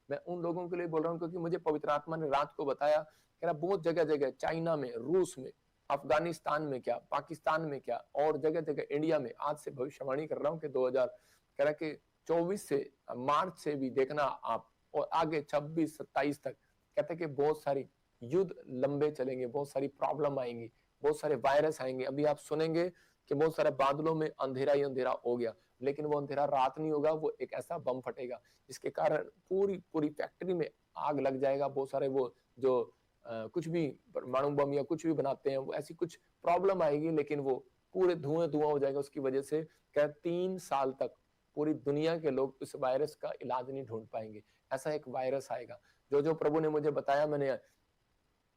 मैं उन लोगों के लिए बोल रहा हूँ क्योंकि मुझे पवित्र आत्मा ने रात को बताया, कह रहा बहुत जगह जगह, चाइना में, रूस में, अफगानिस्तान में क्या, पाकिस्तान में क्या, और जगह जगह इंडिया में, आज से भविष्यवाणी कर रहा हूँ कि 2000 कह रहा कि 24 से, मार्च से भी देखना आप, और आगे 26-27 तक, कहते कि बहुत सारी युद्ध लंबे चलेंगे, बहुत सारी प्रॉब्लम आएंगी, बहुत सारे वायरस आएंगे। अभी आप सुनेंगे कि बहुत सारे बादलों में अंधेरा ही अंधेरा हो गया, लेकिन वो अंधेरा रात नहीं होगा, वो एक ऐसा बम फटेगा जिसके कारण पूरी पूरी फैक्ट्री में आग लग जाएगा। बहुत सारे वो जो कुछ भी परमाणु बम या कुछ भी बनाते हैं, वो ऐसी कुछ प्रॉब्लम आएगी, लेकिन वो पूरे धुआं धुआं हो जाएगा उसकी वजह से। क्या 3 साल तक पूरी दुनिया के लोग इस वायरस का इलाज नहीं ढूंढ पाएंगे। ऐसा एक वायरस आएगा। जो जो प्रभु ने मुझे बताया, मैंने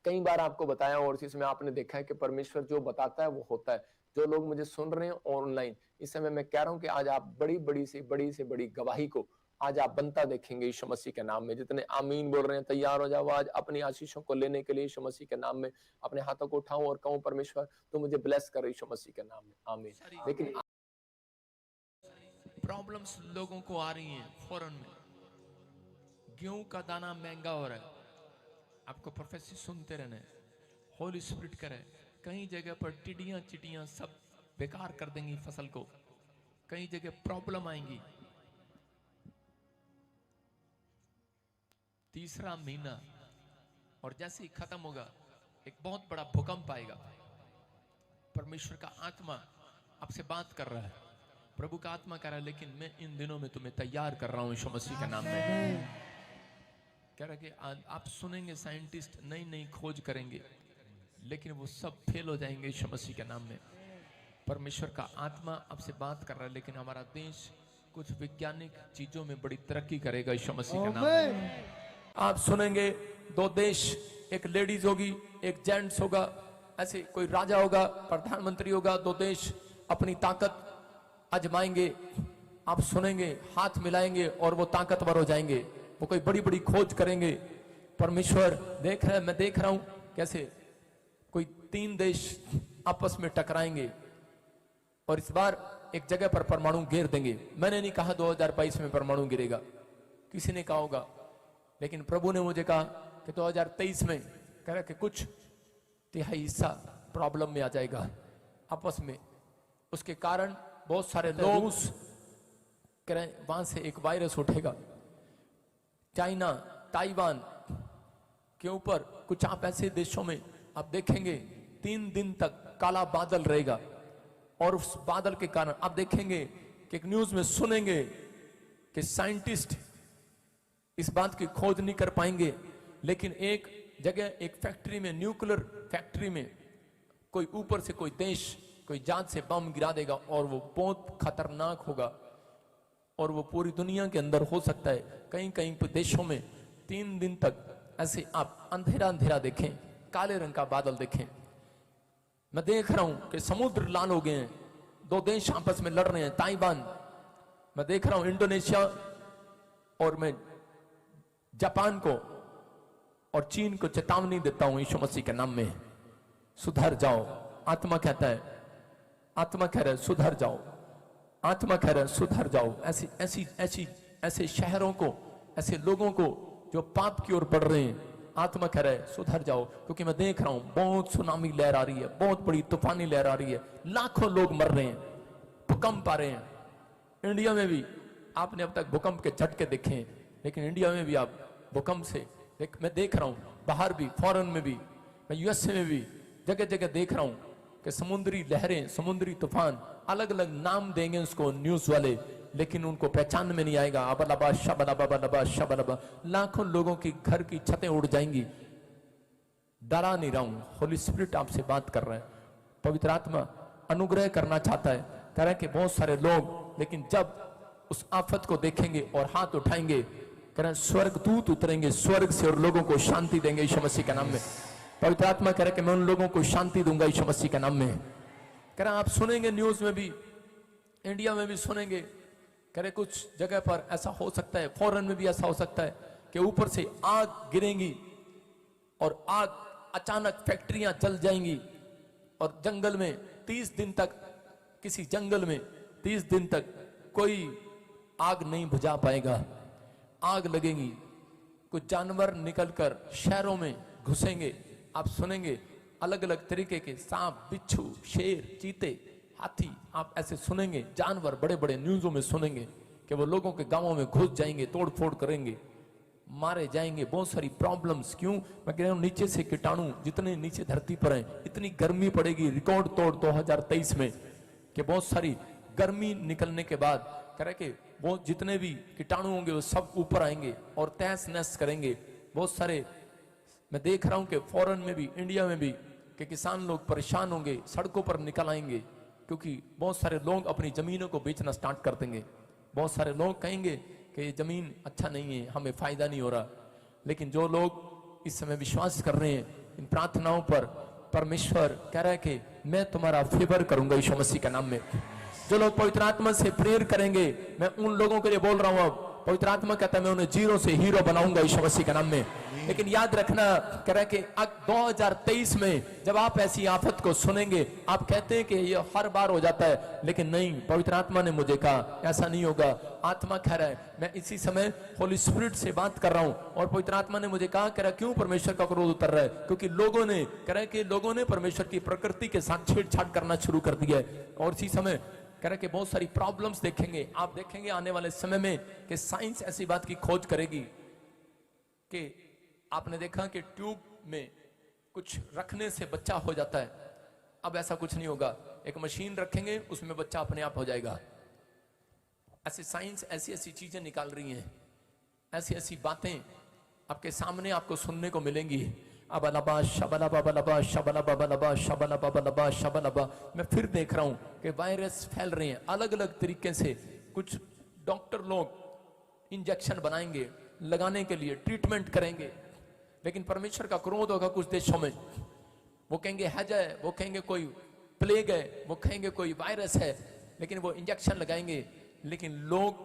कई बार आपको बताया, और इसमें आपने देखा है कि परमेश्वर जो बताता है वो होता है। जो लोग मुझे सुन रहे हैं ऑनलाइन, इस समय मैं कह रहा हूं कि आज आप बड़ी से बड़ी गवाही को आज आप बनता देखेंगे यीशु मसीह के नाम में। जितने आमीन बोल रहे हैं, तैयार हो जाओ आज अपनी आशीषों को लेने के लिए यीशु मसीह के नाम में। अपने हाथों को उठाऊं और कहूं, परमेश्वर तो मुझे ब्लेस कर यीशु मसीह के नाम में, आमीन। लेकिन प्रॉब्लम्स लोगों को आ रही हैं फॉरेन में, गेहूं का दाना महंगा हो रहा है, आपको प्रोफेसी सुनते रहना है, होली स्पिरिट करे। कई जगह पर टिड्डियां चिटियां सब बेकार कर देंगी फसल को, कई जगह प्रॉब्लम आएंगी। तीसरा महीना और जैसे ही खत्म होगा, एक बहुत बड़ा भूकंप आएगा। परमेश्वर का आत्मा आपसे बात कर रहा है, प्रभु का आत्मा कह रहा है, लेकिन मैं इन दिनों में तुम्हें तैयार कर रहा हूं यीशु मसीह के नाम में। कह रहा है कि आप सुनेंगे साइंटिस्ट नई नई खोज करेंगे, लेकिन वो सब फेल हो जाएंगे यीशु मसीह के नाम में। परमेश्वर का आत्मा आपसे बात कर रहा है, लेकिन हमारा देश कुछ वैज्ञानिक चीजों में बड़ी तरक्की करेगा यीशु मसीह के नाम में। आप सुनेंगे 2 देश, एक लेडीज होगी, एक जेंट्स होगा, ऐसे कोई राजा होगा, प्रधानमंत्री होगा, 2 देश अपनी ताकत आजमाएंगे। आप सुनेंगे हाथ मिलाएंगे और वो ताकतवर हो जाएंगे, वो कोई बड़ी बड़ी खोज करेंगे। परमेश्वर देख रहा है, मैं देख रहा हूं कैसे कोई 3 देश आपस में टकराएंगे और इस बार एक जगह पर परमाणु गिर देंगे। मैंने नहीं कहा 2022 में परमाणु गिरेगा, किसी ने कहा होगा, लेकिन प्रभु ने मुझे कहा कि 2023 में कह रहा कि कुछ तिहाई हिस्सा प्रॉब्लम में आ जाएगा आपस में। उसके कारण बहुत सारे लोग कह रहे हैं वहां से एक वायरस उठेगा। चाइना, ताइवान के ऊपर कुछ आप ऐसे देशों में आप देखेंगे 3 दिन तक काला बादल रहेगा, और उस बादल के कारण आप देखेंगे कि एक न्यूज में सुनेंगे कि साइंटिस्ट इस बात की खोज नहीं कर पाएंगे, लेकिन एक जगह एक फैक्ट्री में, न्यूक्लियर फैक्ट्री में कोई ऊपर से कोई देश कोई जात से बम गिरा देगा और वो बहुत खतरनाक होगा और वो पूरी दुनिया के अंदर हो सकता है। कहीं कहीं देशों में 3 दिन तक ऐसे आप अंधेरा अंधेरा देखें, काले रंग का बादल देखें। मैं देख रहा हूं कि समुद्र लाल हो गए हैं, 2 देश आपस में लड़ रहे हैं। ताइवान, मैं देख रहा हूं इंडोनेशिया, और मैं जापान को और चीन को चेतावनी देता हूं यीशु मसीह के नाम में, सुधर जाओ। आत्मा कहता है, आत्मा कह रहा है सुधर जाओ, आत्मा कह रहा है सुधर जाओ। ऐसी ऐसी ऐसी ऐसे शहरों को, ऐसे लोगों को जो पाप की ओर बढ़ रहे हैं, आत्मा कह रहा है सुधर जाओ। क्योंकि मैं देख रहा हूं बहुत सुनामी लहर आ रही है, बहुत बड़ी तूफानी लहर आ रही है, लाखों लोग मर रहे हैं, भूकंप आ रहे हैं। इंडिया में भी आपने अब तक भूकंप के झटके देखे हैं, लेकिन इंडिया में भी आप भूकंप से मैं देख रहा हूं, बाहर भी, फॉरेन में भी, मैं यूएसए में भी जगह जगह देख रहा हूं कि समुद्री लहरें, समुद्री तूफान, अलग अलग नाम देंगे उसको न्यूज वाले, लेकिन उनको पहचान में नहीं आएगा। अबलबा शबलबा शबलबा, लाखों लोगों की घर की छतें उड़ जाएंगी। डरा नहीं रहा हूं, होली स्पिरिट आपसे बात कर रहा है, पवित्र आत्मा अनुग्रह करना चाहता है। कह रहा है कि बहुत सारे लोग, लेकिन जब उस आफत को देखेंगे और हाथ उठाएंगे, कह रहा है स्वर्ग दूत उतरेंगे स्वर्ग से और लोगों को शांति देंगे यीशु मसीह के नाम में। पवित्र आत्मा कह रहा है कि मैं उन लोगों को शांति दूंगा यीशु मसीह के नाम में। कह रहा है आप सुनेंगे न्यूज में भी, इंडिया में भी सुनेंगे, कह रहे कुछ जगह पर ऐसा हो सकता है, फॉरेन में भी ऐसा हो सकता है कि ऊपर से आग गिरेंगी और आग अचानक फैक्ट्रियां जल जाएंगी और जंगल में 30 दिन तक, किसी जंगल में 30 दिन तक कोई आग नहीं बुझा पाएगा। आग लगेगी, कुछ जानवर निकलकर शहरों में घुसेंगे। आप सुनेंगे अलग अलग तरीके के सांप, बिच्छू, शेर, चीते, हाथी, आप ऐसे सुनेंगे जानवर बड़े बड़े न्यूज़ों में सुनेंगे कि वो लोगों के गांवों में घुस जाएंगे, तोड़ फोड़ करेंगे, मारे जाएंगे। बहुत सारी प्रॉब्लम्स। क्यों? मैं कह रहा हूं नीचे से कीटाणु जितने नीचे धरती पर हैं, इतनी गर्मी पड़ेगी रिकॉर्ड तोड़ 2023 में कि बहुत सारी गर्मी निकलने के बाद कह रहे कि वो जितने भी कीटाणु होंगे वो सब ऊपर आएंगे और तहस नहस करेंगे। बहुत सारे मैं देख रहा हूं कि फॉरेन में भी, इंडिया में भी कि किसान लोग परेशान होंगे, सड़कों पर निकल आएंगे, क्योंकि बहुत सारे लोग अपनी जमीनों को बेचना स्टार्ट कर देंगे। बहुत सारे लोग कहेंगे कि ये जमीन अच्छा नहीं है, हमें फायदा नहीं हो रहा। लेकिन जो लोग इस समय विश्वास कर रहे हैं इन प्रार्थनाओं पर, परमेश्वर कह रहा है कि मैं तुम्हारा फेवर करूंगा यीशु मसीह के नाम में। जो लोग पवित्र आत्मा से प्रेयर करेंगे, मैं उन लोगों के लिए बोल रहा हूं। अब पवित्र आत्मा कहता है मैं उन्हें जीरो से हीरो बनाऊंगा यीशु मसीह के नाम में। लेकिन याद रखना, कह रहा है कि 2023 में जब आप ऐसी आफत को सुनेंगे, आप कहते हैं कि ये हर बार हो जाता है, लेकिन नहीं, पवित्र आत्मा ने मुझे कहा ऐसा नहीं होगा। आत्मा कह रहा है, मैं इसी समय होली स्पिरिट से बात कर रहा हूं और पवित्र आत्मा ने मुझे कहा, कह रहा क्यों परमेश्वर का क्रोध उतर रहा है? क्योंकि लोगों ने, कह रहा है कि लोगों ने परमेश्वर की प्रकृति के साथ छेड़छाड़ करना शुरू कर दिया है। और इसी समय कह रहे कि बहुत सारी प्रॉब्लम्स देखेंगे। आप देखेंगे आने वाले समय में कि साइंस ऐसी बात की खोज करेगी कि आपने देखा कि ट्यूब में कुछ रखने से बच्चा हो जाता है। अब ऐसा कुछ नहीं होगा, एक मशीन रखेंगे उसमें बच्चा अपने आप हो जाएगा। ऐसी साइंस ऐसी ऐसी चीजें निकाल रही हैं, ऐसी ऐसी बातें आपके सामने आपको सुनने को मिलेंगी। अबलबा शबलबा बलबा शबलबा बलबा शबलबा बलबा शबलबा। मैं फिर देख रहा हूं कि वायरस फैल रहे हैं अलग अलग तरीके से। कुछ डॉक्टर लोग इंजेक्शन बनाएंगे लगाने के लिए, ट्रीटमेंट करेंगे, लेकिन परमेश्वर का क्रोध होगा कुछ देशों में। वो कहेंगे हैज है, वो कहेंगे कोई प्लेग है, वो कहेंगे कोई वायरस है, लेकिन वो इंजेक्शन लगाएंगे, लेकिन लोग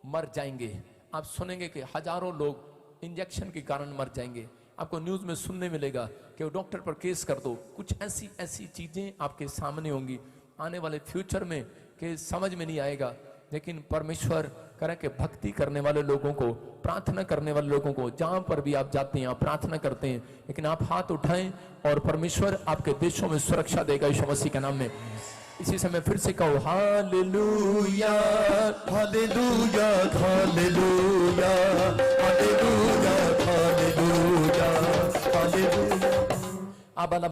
मर जाएंगे। आप सुनेंगे कि हजारों लोग इंजेक्शन के कारण मर जाएंगे। आपको न्यूज में सुनने मिलेगा कि वो डॉक्टर पर केस कर दो। कुछ ऐसी ऐसी चीजें आपके सामने होंगी आने वाले फ्यूचर में कि समझ में नहीं आएगा। लेकिन परमेश्वर करे कि भक्ति करने वाले लोगों को, प्रार्थना करने वाले लोगों को, जहां पर भी आप जाते हैं आप प्रार्थना करते हैं, लेकिन आप हाथ उठाएं और परमेश्वर आपके देशों में सुरक्षा देगा यीशु मसीह के नाम में। इसी समय फिर से कहो hallelujah hallelujah hallelujah hallelujah hallelujah hallelujah.